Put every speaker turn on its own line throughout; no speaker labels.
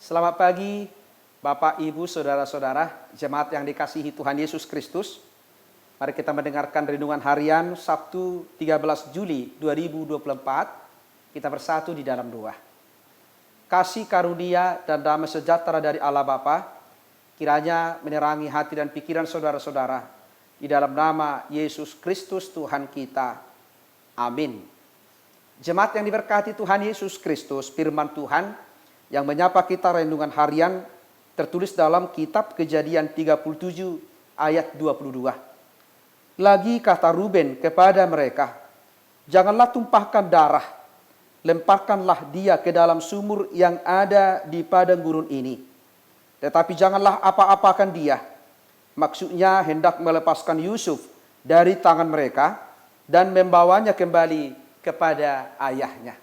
Selamat pagi, Bapak, Ibu, Saudara-saudara, jemaat yang dikasihi Tuhan Yesus Kristus. Mari kita mendengarkan renungan harian Sabtu 13 Juli 2024. Kita bersatu di dalam doa. Kasih karunia dan damai sejahtera dari Allah Bapa kiranya menerangi hati dan pikiran saudara-saudara di dalam nama Yesus Kristus Tuhan kita. Amin. Jemaat yang diberkati Tuhan Yesus Kristus, firman Tuhan yang menyapa kita renungan harian tertulis dalam kitab Kejadian 37 ayat 22. Lagi kata Ruben kepada mereka, "Janganlah tumpahkan darah, lemparkanlah dia ke dalam sumur yang ada di padang gurun ini. Tetapi janganlah apa-apakan dia." Maksudnya hendak melepaskan Yusuf dari tangan mereka dan membawanya kembali kepada ayahnya.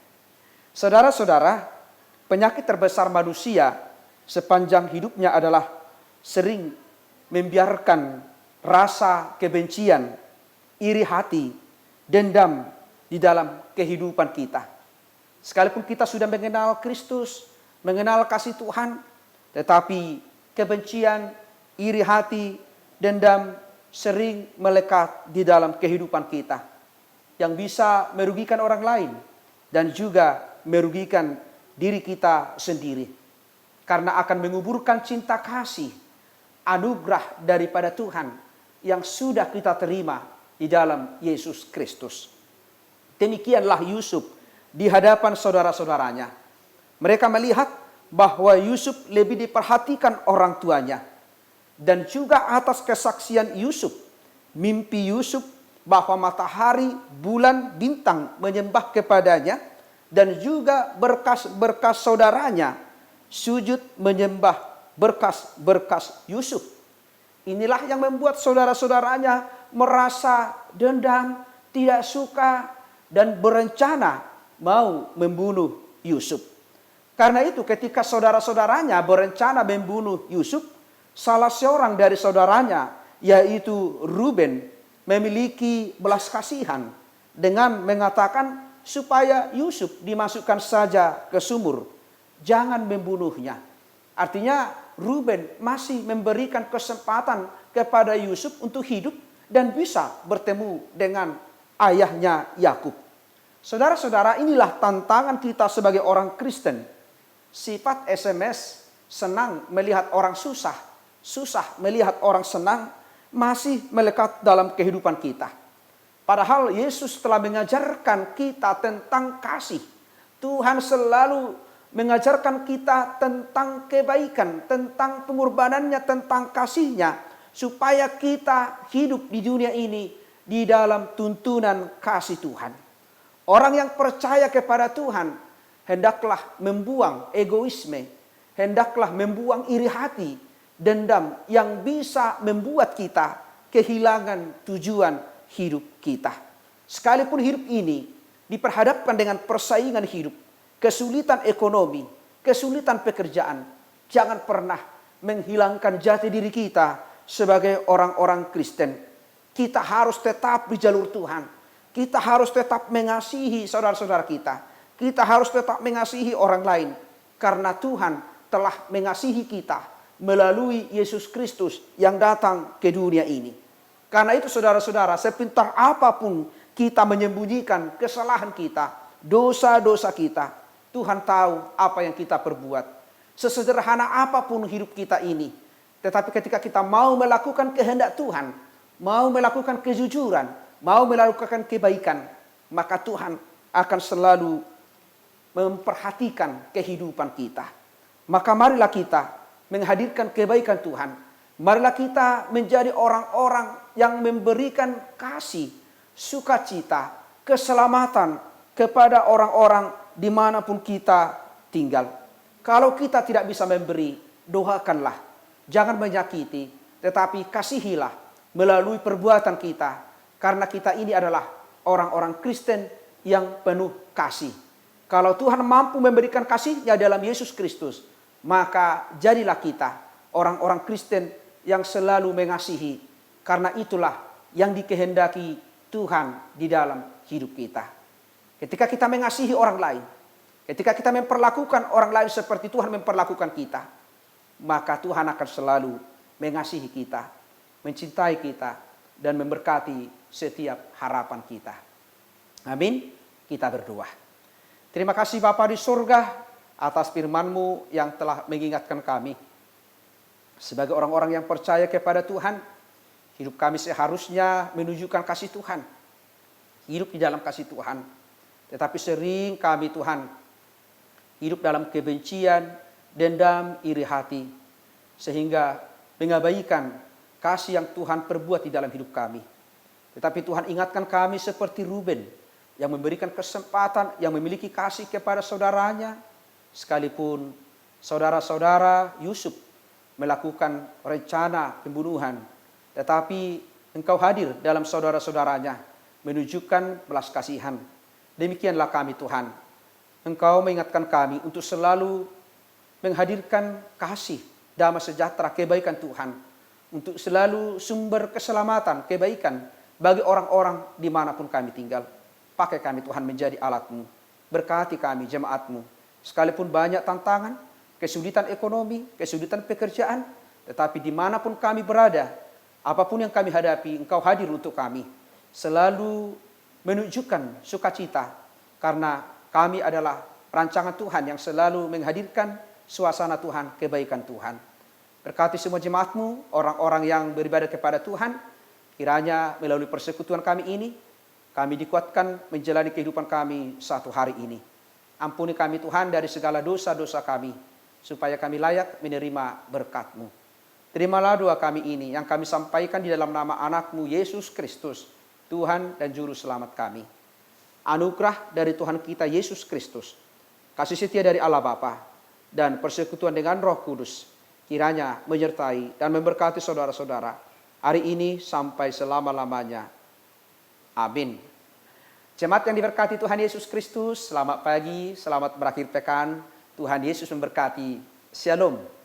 Saudara-saudara, penyakit terbesar manusia sepanjang hidupnya adalah sering membiarkan rasa kebencian, iri hati, dendam di dalam kehidupan kita. Sekalipun kita sudah mengenal Kristus, mengenal kasih Tuhan, tetapi kebencian, iri hati, dendam sering melekat di dalam kehidupan kita yang bisa merugikan orang lain dan juga merugikan diri kita sendiri, karena akan menguburkan cinta kasih, anugerah daripada Tuhan yang sudah kita terima di dalam Yesus Kristus. Demikianlah Yusuf di hadapan saudara-saudaranya. Mereka melihat bahwa Yusuf lebih diperhatikan orang tuanya, dan juga atas kesaksian Yusuf, mimpi Yusuf bahwa matahari, bulan, bintang menyembah kepadanya, dan juga berkas-berkas saudaranya sujud menyembah berkas-berkas Yusuf. Inilah yang membuat saudara-saudaranya merasa dendam, tidak suka, dan berencana mau membunuh Yusuf. Karena itu ketika saudara-saudaranya berencana membunuh Yusuf, salah seorang dari saudaranya, yaitu Ruben, memiliki belas kasihan dengan mengatakan supaya Yusuf dimasukkan saja ke sumur, jangan membunuhnya. Artinya Ruben masih memberikan kesempatan kepada Yusuf untuk hidup dan bisa bertemu dengan ayahnya Yakub. Saudara-saudara, inilah tantangan kita sebagai orang Kristen. Sifat SMS senang melihat orang susah, susah melihat orang senang, masih melekat dalam kehidupan kita. Padahal Yesus telah mengajarkan kita tentang kasih. Tuhan selalu mengajarkan kita tentang kebaikan, tentang pengorbanannya, tentang kasihnya, supaya kita hidup di dunia ini di dalam tuntunan kasih Tuhan. Orang yang percaya kepada Tuhan hendaklah membuang egoisme, hendaklah membuang iri hati, dendam yang bisa membuat kita kehilangan tujuan hidup kita. Sekalipun hidup ini diperhadapkan dengan persaingan hidup, kesulitan ekonomi, kesulitan pekerjaan, jangan pernah menghilangkan jati diri kita sebagai orang-orang Kristen. Kita harus tetap di jalur Tuhan. Kita harus tetap mengasihi saudara-saudara kita. Kita harus tetap mengasihi orang lain, karena Tuhan telah mengasihi kita melalui Yesus Kristus yang datang ke dunia ini. Karena itu saudara-saudara, sepintar apapun kita menyembunyikan kesalahan kita, dosa-dosa kita, Tuhan tahu apa yang kita perbuat. Sesederhana apapun hidup kita ini, tetapi ketika kita mau melakukan kehendak Tuhan, mau melakukan kejujuran, mau melakukan kebaikan, maka Tuhan akan selalu memperhatikan kehidupan kita. Maka marilah kita menghadirkan kebaikan Tuhan. Marilah kita menjadi orang-orang yang memberikan kasih, sukacita, keselamatan kepada orang-orang dimanapun kita tinggal. Kalau kita tidak bisa memberi, doakanlah. Jangan menyakiti, tetapi kasihilah melalui perbuatan kita. Karena kita ini adalah orang-orang Kristen yang penuh kasih. Kalau Tuhan mampu memberikan kasih-Nya dalam Yesus Kristus, maka jadilah kita orang-orang Kristen yang selalu mengasihi, karena itulah yang dikehendaki Tuhan di dalam hidup kita. Ketika kita mengasihi orang lain, Ketika kita memperlakukan orang lain seperti Tuhan memperlakukan kita, maka Tuhan akan selalu mengasihi kita, mencintai kita, dan memberkati setiap harapan kita. Amin. Kita berdoa. Terima kasih Bapa di surga atas firman-Mu yang telah mengingatkan kami. Sebagai orang-orang yang percaya kepada Tuhan, hidup kami seharusnya menunjukkan kasih Tuhan. Hidup di dalam kasih Tuhan. Tetapi sering kami Tuhan hidup dalam kebencian, dendam, iri hati. Sehingga mengabaikan kasih yang Tuhan perbuat di dalam hidup kami. Tetapi Tuhan ingatkan kami seperti Ruben yang memberikan kesempatan, yang memiliki kasih kepada saudaranya. Sekalipun saudara-saudara Yusuf melakukan rencana pembunuhan. Tetapi Engkau hadir dalam saudara-saudaranya, menunjukkan belas kasihan. Demikianlah kami Tuhan. Engkau mengingatkan kami untuk selalu menghadirkan kasih, damai sejahtera, kebaikan Tuhan. Untuk selalu sumber keselamatan, kebaikan bagi orang-orang dimanapun kami tinggal. Pakai kami Tuhan menjadi alat-Mu. Berkati kami jemaat-Mu. Sekalipun banyak tantangan, kesulitan ekonomi, kesulitan pekerjaan, tetapi dimanapun kami berada, apapun yang kami hadapi, Engkau hadir untuk kami. Selalu menunjukkan sukacita, karena kami adalah rancangan Tuhan yang selalu menghadirkan suasana Tuhan, kebaikan Tuhan. Berkati semua jemaat-Mu, orang-orang yang beribadah kepada Tuhan, kiranya melalui persekutuan kami ini, kami dikuatkan menjalani kehidupan kami satu hari ini. Ampuni kami Tuhan dari segala dosa-dosa kami, supaya kami layak menerima berkat-Mu. Terimalah doa kami ini yang kami sampaikan di dalam nama anak-Mu Yesus Kristus, Tuhan dan Juru Selamat kami. Anugerah dari Tuhan kita Yesus Kristus, kasih setia dari Allah Bapa, dan persekutuan dengan Roh Kudus, kiranya menyertai dan memberkati saudara-saudara hari ini sampai selama-lamanya. Amin. Jemaat yang diberkati Tuhan Yesus Kristus, selamat pagi, selamat berakhir pekan. Tuhan Yesus memberkati. Shalom.